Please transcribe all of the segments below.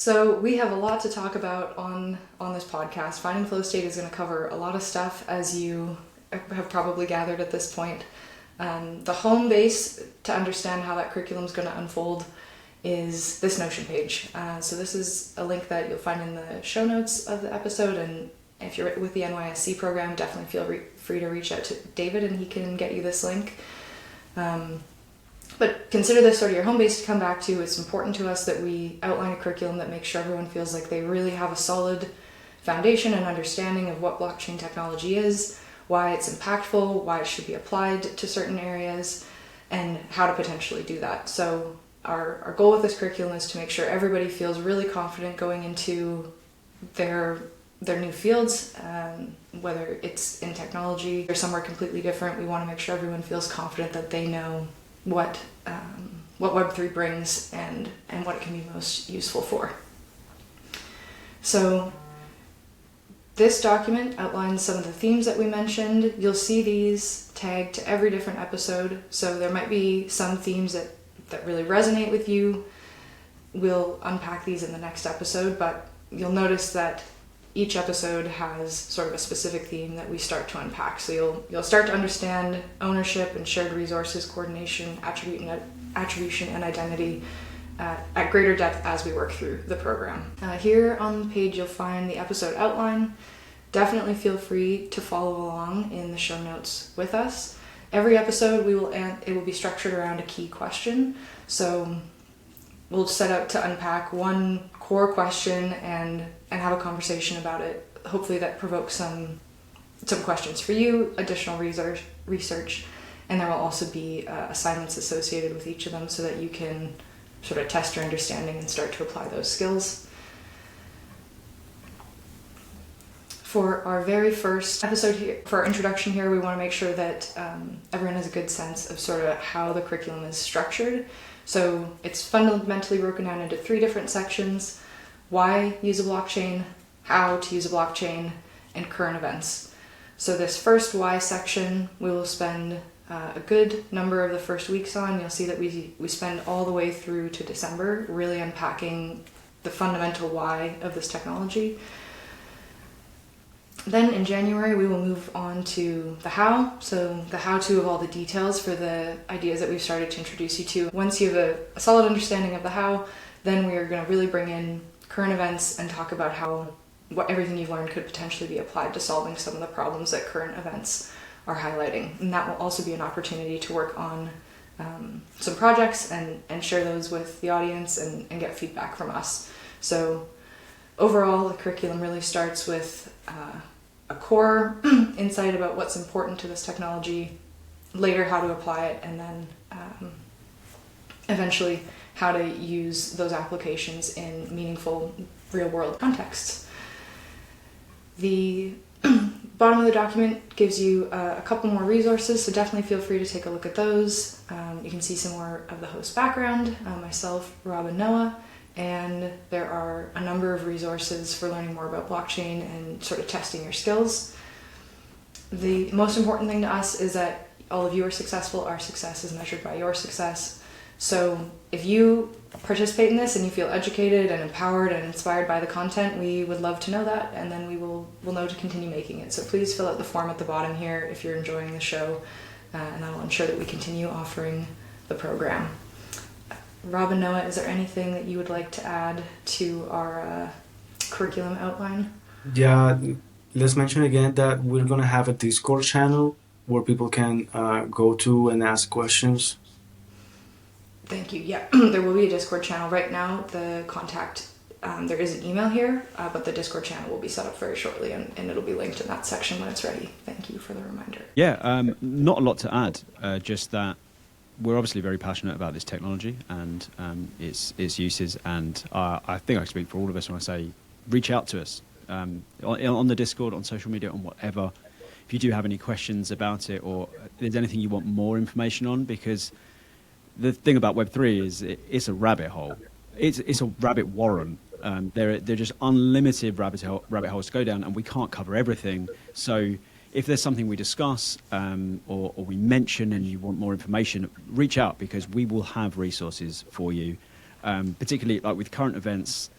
So we have a lot to talk about on this podcast. Finding Flow State is going to cover a lot of stuff, as you have probably gathered at this point. The home base to understand how that curriculum is going to unfold is this Notion page. So this is a link that you'll find in the show notes of the episode, and if you're with the NYSC program, definitely feel free to reach out to David and he can get you this link. But consider this sort of your home base to come back to. It's important to us that we outline a curriculum that makes sure everyone feels like they really have a solid foundation and understanding of what blockchain technology is, why it's impactful, why it should be applied to certain areas, and how to potentially do that. So our goal with this curriculum is to make sure everybody feels really confident going into their new fields, whether it's in technology or somewhere completely different. We want to make sure everyone feels confident that they know what Web3 brings and what it can be most useful for. So this document outlines some of the themes that we mentioned. You'll see these tagged to every different episode, so there might be some themes that really resonate with you. We'll unpack these in the next episode, but you'll notice that each episode has sort of a specific theme that we start to unpack. So you'll start to understand ownership and shared resources, coordination, attribution, and identity at greater depth as we work through the program. Here on the page you'll find the episode outline. Definitely feel free to follow along in the show notes with us. Every episode it will be structured around a key question. So we'll set out to unpack one core question and have a conversation about it. Hopefully that provokes some questions for you, additional research, and there will also be assignments associated with each of them so that you can sort of test your understanding and start to apply those skills. For our very first episode here, for our introduction here, we want to make sure that everyone has a good sense of sort of how the curriculum is structured. So it's fundamentally broken down into 3 different sections: why use a blockchain, how to use a blockchain, and current events. So this first why section we will spend a good number of the first weeks on. You'll see that we spend all the way through to December really unpacking the fundamental why of this technology. Then in January we will move on to the how, so the how-to of all the details for the ideas that we've started to introduce you to. Once you have a solid understanding of the how, then we are going to really bring in current events and talk about how everything you've learned could potentially be applied to solving some of the problems that current events are highlighting. And that will also be an opportunity to work on some projects and share those with the audience and get feedback from us. So overall, the curriculum really starts with a core insight about what's important to this technology, later how to apply it, and then eventually how to use those applications in meaningful real-world contexts. The bottom of the document gives you a couple more resources, so definitely feel free to take a look at those. You can see some more of the host background, myself, Rob, and Noah, and there are a number of resources for learning more about blockchain and sort of testing your skills. The most important thing to us is that all of you are successful. Our success is measured by your success. So if you participate in this and you feel educated and empowered and inspired by the content, we would love to know that, and then we'll know to continue making it. So please fill out the form at the bottom here if you're enjoying the show, and that will ensure that we continue offering the program. Rob and Noah, is there anything that you would like to add to our curriculum outline? Yeah, let's mention again that we're gonna have a Discord channel where people can go to and ask questions. Thank you. Yeah, there will be a Discord channel. Right now, the contact, there is an email here, but the Discord channel will be set up very shortly, and it'll be linked in that section when it's ready. Thank you for the reminder. Yeah, not a lot to add, just that we're obviously very passionate about this technology and its uses, and I think I speak for all of us when I say reach out to us on the Discord, on social media, on whatever. If you do have any questions about it, or there's anything you want more information on, because the thing about Web3 is it's a rabbit hole. It's a rabbit warren. There are just unlimited rabbit holes to go down, and we can't cover everything. So if there's something we discuss or we mention and you want more information, reach out, because we will have resources for you. Particularly like with current events,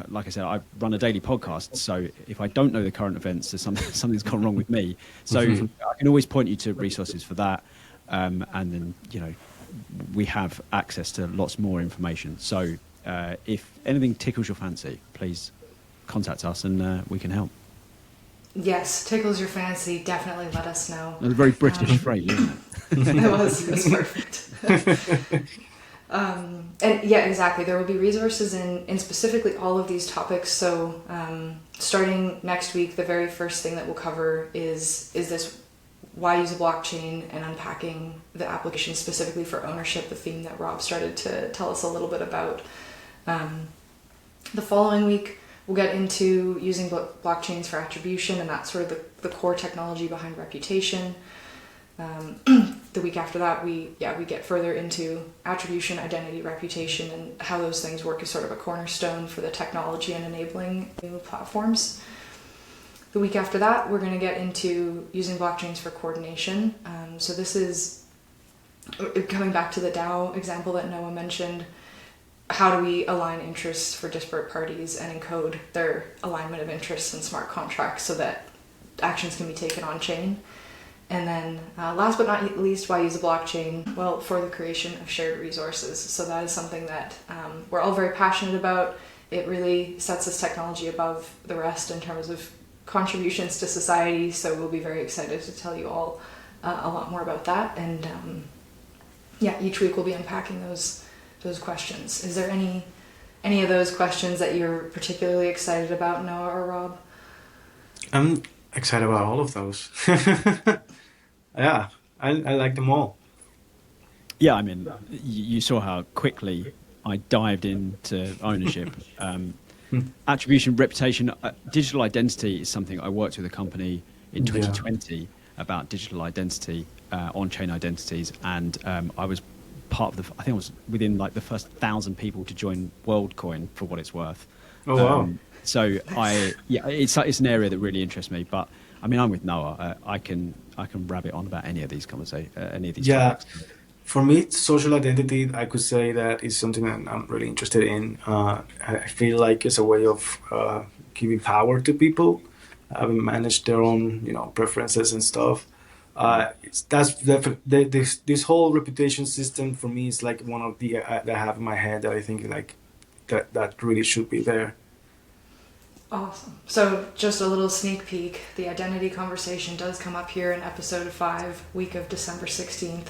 like I said, I run a daily podcast, so if I don't know the current events, there's something's gone wrong with me. So I can always point you to resources for that, and then we have access to lots more information. So if anything tickles your fancy, please contact us and we can help. Yes, tickles your fancy. Definitely let us know. It was a very British phrase, isn't it? It was perfect. And yeah, exactly. There will be resources in specifically all of these topics. So starting next week, the very first thing that we'll cover is this why use a blockchain and unpacking the application specifically for ownership, the theme that Rob started to tell us a little bit about. The following week, we'll get into using blockchains for attribution, and that's sort of the core technology behind reputation. The week after that, we get further into attribution, identity, reputation, and how those things work as sort of a cornerstone for the technology and enabling new platforms. The week after that, we're going to get into using blockchains for coordination. So this is coming back to the DAO example that Noah mentioned. How do we align interests for disparate parties and encode their alignment of interests in smart contracts so that actions can be taken on chain? And then last but not least, why use a blockchain? Well, for the creation of shared resources. So that is something that we're all very passionate about. It really sets this technology above the rest in terms of contributions to society. So we'll be very excited to tell you all a lot more about that. And each week we'll be unpacking those questions. Is there any of those questions that you're particularly excited about, Noah or Rob? I'm excited about all of those. Yeah, I like them all. Yeah, I mean, you saw how quickly I dived into ownership. Attribution, reputation, digital identity is something I worked with a company in 2020 about digital identity, on-chain identities, and I was part of I think I was within like the first 1,000 people to join WorldCoin for what it's worth. Oh wow! So it's an area that really interests me. But I mean, I'm with Noah. I can rabbit on about any of these conversations, any of these topics. For me, social identity, I could say that is something that I'm really interested in. I feel like it's a way of giving power to people, having managed their own, preferences and stuff. This whole reputation system for me is like one of the that I have in my head that I think like that really should be there. Awesome. So just a little sneak peek. The identity conversation does come up here in episode 5, week of December 16th.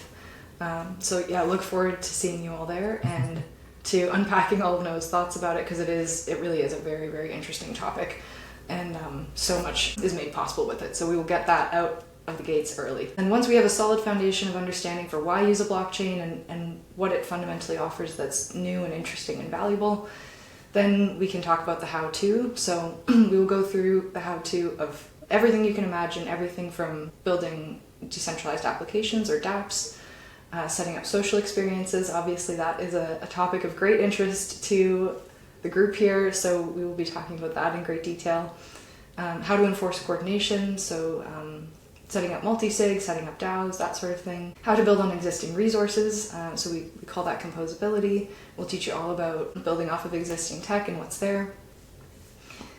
Look forward to seeing you all there and to unpacking all of Noah's thoughts about it, because it really is a very, very interesting topic, and so much is made possible with it. So we will get that out of the gates early. And once we have a solid foundation of understanding for why use a blockchain and what it fundamentally offers that's new and interesting and valuable, then we can talk about the how-to. So we will go through the how-to of everything you can imagine, everything from building decentralized applications or dApps, setting up social experiences. Obviously that is a topic of great interest to the group here, so we will be talking about that in great detail. How to enforce coordination, so setting up multi-sig, setting up DAOs, that sort of thing. How to build on existing resources, so we call that composability. We'll teach you all about building off of existing tech and what's there.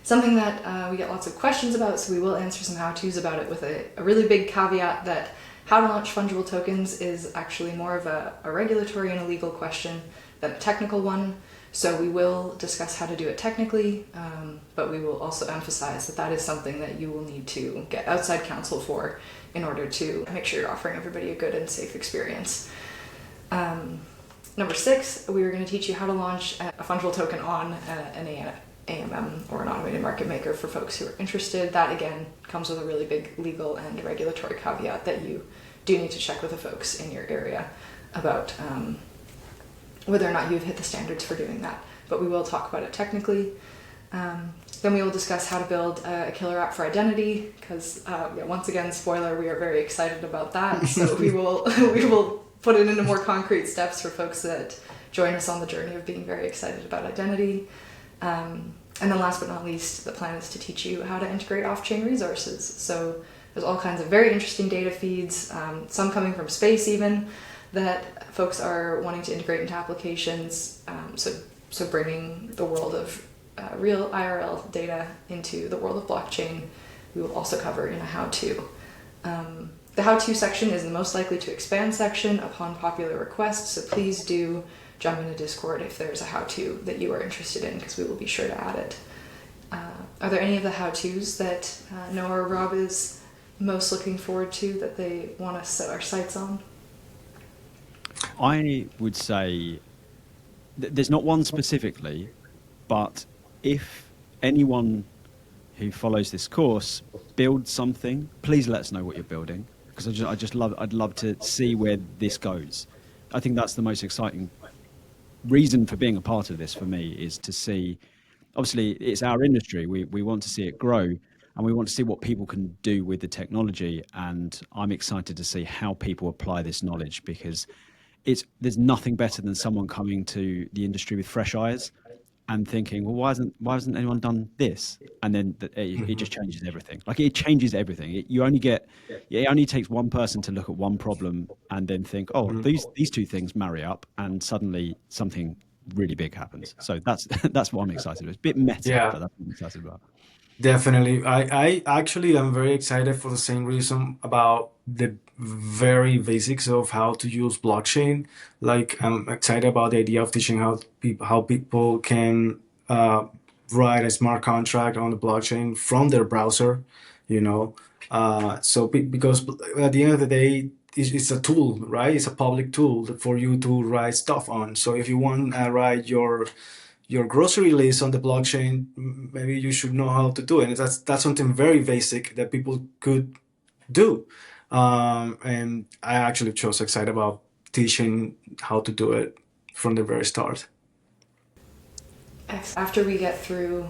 Something that we get lots of questions about, so we will answer some how-tos about it with a really big caveat that how to launch fungible tokens is actually more of a regulatory and a legal question than a technical one. So we will discuss how to do it technically, but we will also emphasize that is something that you will need to get outside counsel for in order to make sure you're offering everybody a good and safe experience. Number 6, we are going to teach you how to launch a fungible token on an AMM or an automated market maker for folks who are interested. That again comes with a really big legal and regulatory caveat that you do need to check with the folks in your area about whether or not you've hit the standards for doing that. But we will talk about it technically. Then we will discuss how to build a killer app for identity, because once again, spoiler, we are very excited about that. So we will put it into more concrete steps for folks that join us on the journey of being very excited about identity. And then last but not least, the plan is to teach you how to integrate off-chain resources. So there's all kinds of very interesting data feeds, some coming from space even, that folks are wanting to integrate into applications. So bringing the world of real IRL data into the world of blockchain, we will also cover in a how-to. The how-to section is the most likely to expand section upon popular request, so please do jump into Discord if there's a how-to that you are interested in, because we will be sure to add it. Are there any of the how-tos that Noah or Rob is most looking forward to that they want us to set our sights on? I would say there's not one specifically, but if anyone who follows this course builds something, please let us know what you're building, because I'd love to see where this goes. I think that's the most exciting reason for being a part of this for me, is to see, obviously it's our industry, we want to see it grow, and we want to see what people can do with the technology, and I'm excited to see how people apply this knowledge, because there's nothing better than someone coming to the industry with fresh eyes and thinking, well, why hasn't anyone done this? And then it just changes everything. Like, it changes everything. It only takes one person to look at one problem and then think, oh, these two things marry up, and suddenly something really big happens. So that's what I'm excited about. It's a bit meta, Yeah. but that's what I'm excited about. Definitely. I actually am very excited for the same reason about the very basics of how to use blockchain. Like, I'm excited about the idea of teaching how people can write a smart contract on the blockchain from their browser, you know. Because at the end of the day, it's a tool, right? It's a public tool for you to write stuff on. So if you want to write your grocery list on the blockchain, maybe you should know how to do it. And that's something very basic that people could do. And I actually was excited about teaching how to do it from the very start. After we get through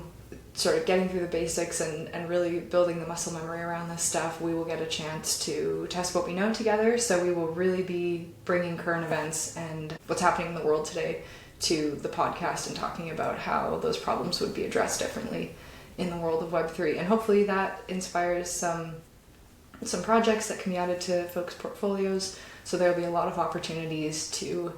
sort of getting through the basics and really building the muscle memory around this stuff, we will get a chance to test what we know together. So we will really be bringing current events and what's happening in the world today to the podcast and talking about how those problems would be addressed differently in the world of Web3. And hopefully that inspires some projects that can be added to folks' portfolios. So there'll be a lot of opportunities to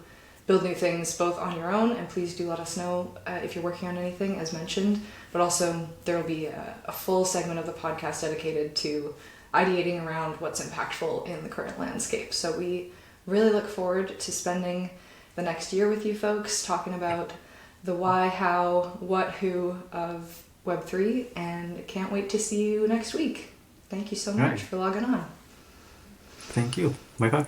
build new things both on your own, and please do let us know if you're working on anything, as mentioned, but also there will be a full segment of the podcast dedicated to ideating around what's impactful in the current landscape. So we really look forward to spending the next year with you folks, talking about the why, how, what, who of Web3, and can't wait to see you next week. Thank you so much for logging on. Thank you. Bye-bye.